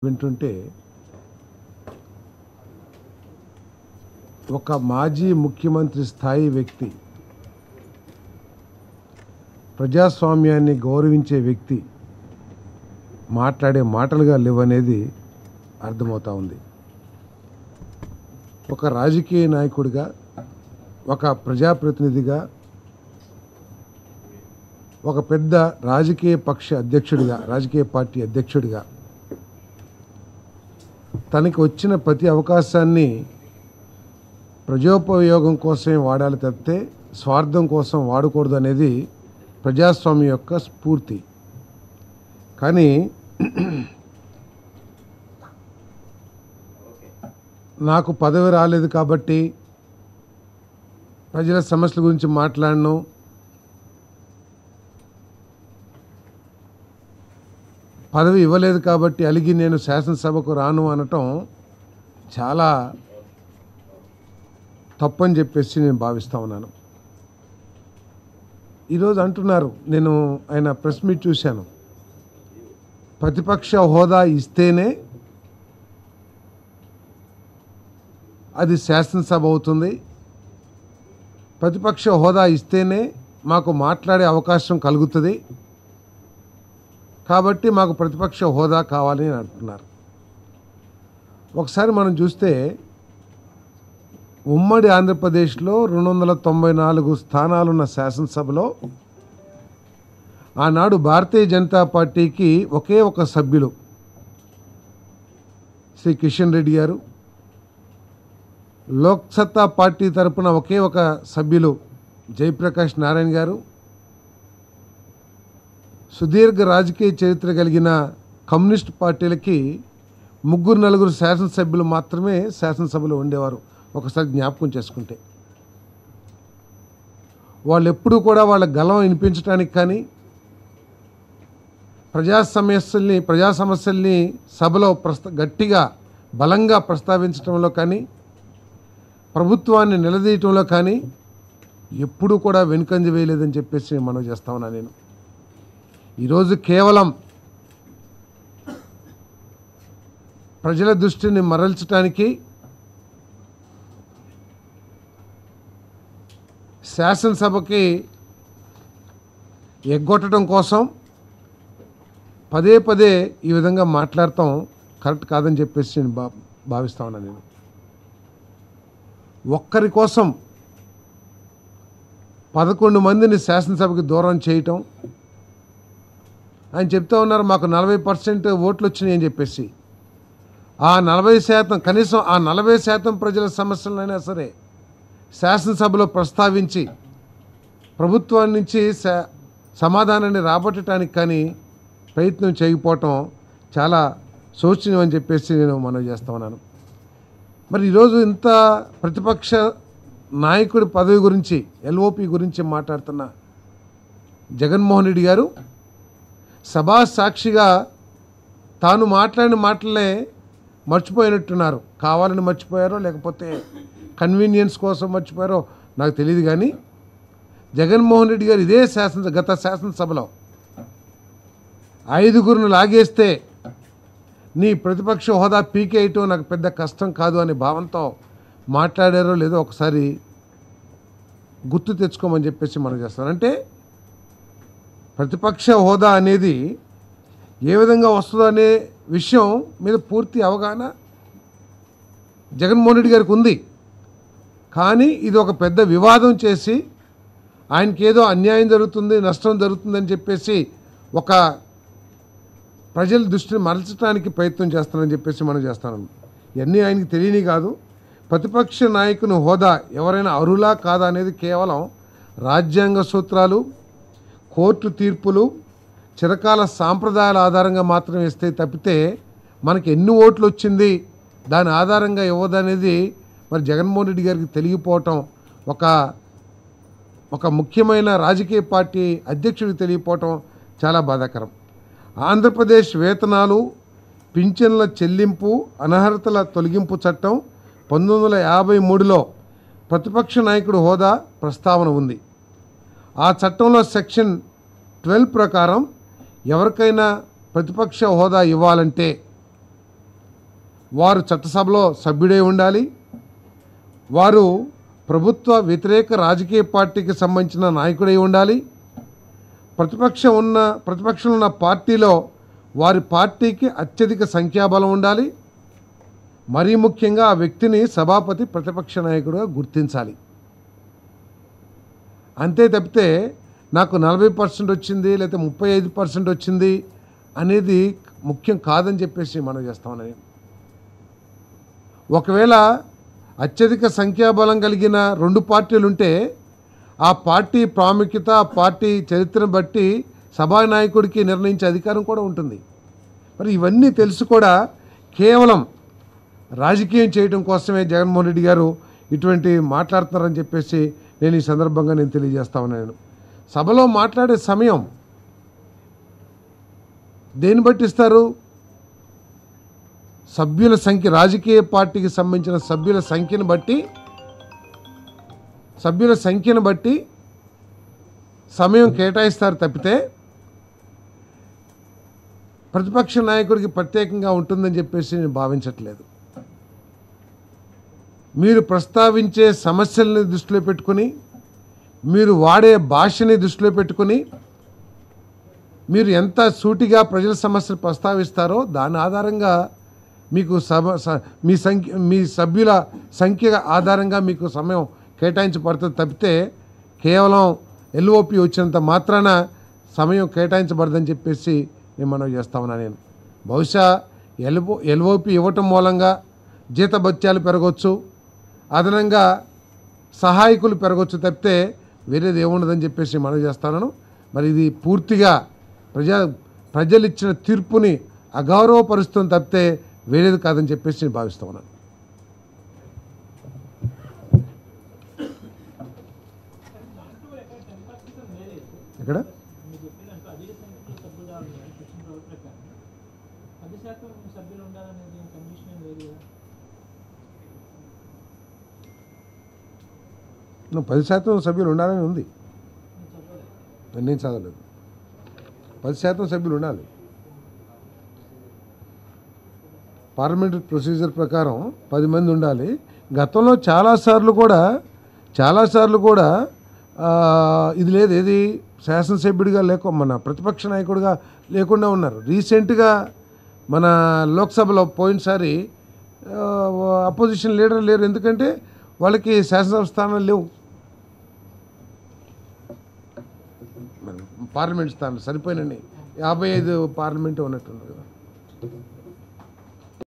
వింటుంటే ఒక మాజీ ముఖ్యమంత్రి స్థాయి వ్యక్తి, ప్రజాస్వామ్యాన్ని గౌరవించే వ్యక్తి మాట్లాడే మాటలుగా లేవనేది అర్థమవుతా ఉంది. ఒక రాజకీయ నాయకుడిగా, ఒక ప్రజాప్రతినిధిగా, ఒక పెద్ద రాజకీయ పక్ష అధ్యక్షుడిగా, రాజకీయ పార్టీ అధ్యక్షుడిగా తనకి వచ్చిన ప్రతి అవకాశాన్ని ప్రజోపయోగం కోసమే వాడాలి తప్పితే స్వార్థం కోసం వాడకూడదు అనేది ప్రజాస్వామ్యం యొక్క స్ఫూర్తి. కానీ నాకు పదవి రాలేదు కాబట్టి ప్రజల సమస్యల గురించి మాట్లాడను, పదవి ఇవ్వలేదు కాబట్టి అలిగి నేను శాసనసభకు రాను అనటం చాలా తప్పని చెప్పేసి నేను భావిస్తూ ఉన్నాను. ఈరోజు అంటున్నారు, నేను ఆయన ప్రెస్ మీట్ చూశాను, ప్రతిపక్ష హోదా ఇస్తేనే అది శాసనసభ అవుతుంది, ప్రతిపక్ష హోదా ఇస్తేనే మాకు మాట్లాడే అవకాశం కలుగుతుంది, కాబట్టి మాకు ప్రతిపక్ష హోదా కావాలి అని అంటున్నారు. ఒకసారి మనం చూస్తే ఉమ్మడి ఆంధ్రప్రదేశ్లో 294 స్థానాలున్న శాసనసభలో ఆనాడు భారతీయ జనతా పార్టీకి ఒకే ఒక సభ్యులు శ్రీ కిషన్ రెడ్డి గారు, లోక్సత్తా పార్టీ తరపున ఒకే ఒక సభ్యులు జయప్రకాష్ నారాయణ గారు, సుదీర్ఘ రాజకీయ చరిత్ర కలిగిన కమ్యూనిస్ట్ పార్టీలకి 3-4 శాసనసభ్యులు మాత్రమే శాసనసభలో ఉండేవారు. ఒకసారి జ్ఞాపకం చేసుకుంటే వాళ్ళు ఎప్పుడూ కూడా వాళ్ళ గలం వినిపించడానికి కానీ, ప్రజా సమస్యల్ని సభలో గట్టిగా బలంగా ప్రస్తావించడంలో కానీ, ప్రభుత్వాన్ని నిలదీయటంలో కానీ ఎప్పుడూ కూడా వెనుకంజ వేయలేదని చెప్పేసి మనం చేస్తా ఉన్నా. నేను ఈరోజు కేవలం ప్రజల దృష్టిని మరల్చడానికి, శాసనసభకి ఎగ్గొట్టడం కోసం పదే పదే ఈ విధంగా మాట్లాడటం కరెక్ట్ కాదని చెప్పేసి నేను భావిస్తా ఉన్నా. నేను ఒక్కరి కోసం 11 మందిని శాసనసభకి దూరం చేయటం, ఆయన చెప్తా ఉన్నారు మాకు 40% ఓట్లు వచ్చినాయి అని చెప్పేసి. ఆ 40%, కనీసం ఆ 40% ప్రజల సమస్యలైనా సరే శాసనసభలో ప్రస్తావించి ప్రభుత్వం నుంచి సమాధానాన్ని రాబట్టడానికి కానీ ప్రయత్నం చేయకపోవటం చాలా శోచనీయం అని చెప్పేసి నేను మనవి చేస్తా ఉన్నాను. మరి ఈరోజు ఇంత ప్రతిపక్ష నాయకుడి పదవి గురించి, ఎల్ఓపి గురించి మాట్లాడుతున్న జగన్మోహన్ రెడ్డి గారు సభా సాక్షిగా తాను మాట్లాడిన మాటలనే మర్చిపోయినట్టున్నారు. కావాలని మర్చిపోయారో లేకపోతే కన్వీనియన్స్ కోసం మర్చిపోయారో నాకు తెలియదు. కానీ జగన్మోహన్ రెడ్డి గారు ఇదే గత శాసనసభలో 5గురిని లాగేస్తే నీ ప్రతిపక్ష హోదా పీకేయటం నాకు పెద్ద కష్టం కాదు అనే భావంతో మాట్లాడారో లేదో ఒకసారి గుర్తు తెచ్చుకోమని చెప్పేసి మనం చేస్తాం. అంటే ప్రతిపక్ష హోదా అనేది ఏ విధంగా వస్తుందో అనే విషయం మీద పూర్తి అవగాహన జగన్మోహన్ రెడ్డి గారికి ఉంది. కానీ ఇది ఒక పెద్ద వివాదం చేసి ఆయనకి ఏదో అన్యాయం జరుగుతుంది, నష్టం జరుగుతుందని చెప్పేసి ఒక ప్రజల దృష్టిని మరల్చడానికి ప్రయత్నం చేస్తానని చెప్పేసి మనం చేస్తాను. ఇవన్నీ ఆయనకి తెలియని కాదు. ప్రతిపక్ష నాయకుని హోదా ఎవరైనా అర్హులా కాదా అనేది కేవలం రాజ్యాంగ సూత్రాలు, కోర్టు తీర్పులు, చిరకాల సాంప్రదాయాల ఆధారంగా మాత్రం ఇస్తే తప్పితే మనకి ఎన్ని ఓట్లు వచ్చింది దాని ఆధారంగా ఇవ్వదనేది మరి జగన్మోహన్ రెడ్డి గారికి తెలియపోవటం, ఒక ముఖ్యమైన రాజకీయ పార్టీ అధ్యక్షుడికి తెలియపోవటం చాలా బాధాకరం. ఆంధ్రప్రదేశ్ వేతనాలు, పింఛన్ల చెల్లింపు, అనర్హతల తొలగింపు చట్టం 1953లో ప్రతిపక్ష నాయకుడు హోదా ప్రస్తావన ఉంది. ఆ చట్టంలో సెక్షన్ 12 ప్రకారం ఎవరికైనా ప్రతిపక్ష హోదా ఇవ్వాలంటే వారు చట్టసభలో సభ్యుడై ఉండాలి, వారు ప్రభుత్వ వ్యతిరేక రాజకీయ పార్టీకి సంబంధించిన నాయకుడై ఉండాలి, ప్రతిపక్షంలో ఉన్న పార్టీలో వారి పార్టీకి అత్యధిక సంఖ్యాబలం ఉండాలి, మరీ ముఖ్యంగా ఆ వ్యక్తిని సభాపతి ప్రతిపక్ష నాయకుడిగా గుర్తించాలి. అంతే తప్పితే నాకు 40% వచ్చింది లేకపోతే 35% వచ్చింది అనేది ముఖ్యం కాదని చెప్పేసి మనం చేస్తామని. ఒకవేళ అత్యధిక సంఖ్యాబలం కలిగిన 2 పార్టీలు ఉంటే ఆ పార్టీ ప్రాముఖ్యత, ఆ పార్టీ చరిత్రను బట్టి సభానాయకుడికి నిర్ణయించే అధికారం కూడా ఉంటుంది. మరి ఇవన్నీ తెలుసు కూడా కేవలం రాజకీయం చేయడం కోసమే జగన్మోహన్ రెడ్డి గారు ఇటువంటి మాట్లాడుతున్నారని చెప్పేసి నేను ఈ సందర్భంగా తెలియజేస్తా ఉన్నాను. సభలో మాట్లాడే సమయం దేన్ని బట్టి ఇస్తారు? సభ్యుల సంఖ్య, రాజకీయ పార్టీకి సంబంధించిన సభ్యుల సంఖ్యను బట్టి సమయం కేటాయిస్తారు తప్పితే ప్రతిపక్ష నాయకుడికి ప్రత్యేకంగా ఉంటుందని చెప్పేసి నేను భావించట్లేదు. మీరు ప్రస్తావించే సమస్యల్ని దృష్టిలో పెట్టుకుని, మీరు వాడే భాషని దృష్టిలో పెట్టుకుని, మీరు ఎంత సూటిగా ప్రజల సమస్యలు ప్రస్తావిస్తారో దాని ఆధారంగా మీకు మీ సభ్యుల సంఖ్య ఆధారంగా మీకు సమయం కేటాయించబడుతుంది తప్పితే కేవలం ఎల్ఓపి వచ్చినంత మాత్రాన సమయం కేటాయించబడదని చెప్పేసి నేను మనవి చేస్తా ఉన్నా. నేను బహుశా ఎల్ఓపి ఇవ్వటం మూలంగా జీతభత్యాలు పెరగవచ్చు, అదనంగా సహాయకులు పెరగవచ్చు తప్పితే వేరేది ఏముండదని చెప్పేసి మనవి చేస్తాను. మరి ఇది పూర్తిగా ప్రజలు ఇచ్చిన తీర్పుని అగౌరవపరుస్తుంది తప్పితే వేరేది కాదని చెప్పేసి నేను భావిస్తూ ఉన్నాను. ఇక్కడ నువ్వు 10% సభ్యులు ఉండాలని ఉంది. నేను చదవలేదు. 10% సభ్యులు ఉండాలి. పార్లమెంటరీ ప్రొసీజర్ ప్రకారం 10 మంది ఉండాలి. గతంలో చాలాసార్లు కూడా ఇది లేదు, ఏది శాసనసభ్యుడిగా మన ప్రతిపక్ష నాయకుడిగా లేకుండా ఉన్నారు. రీసెంట్గా మన లోక్సభలో పోయినసారి అపోజిషన్ లీడర్ లేరు, ఎందుకంటే వాళ్ళకి శాసనసభ స్థానాలు లేవు. పార్లమెంట్ స్థానాలు సరిపోయినండి, 55 పార్లమెంటు ఉన్నట్టున్నారు కదా.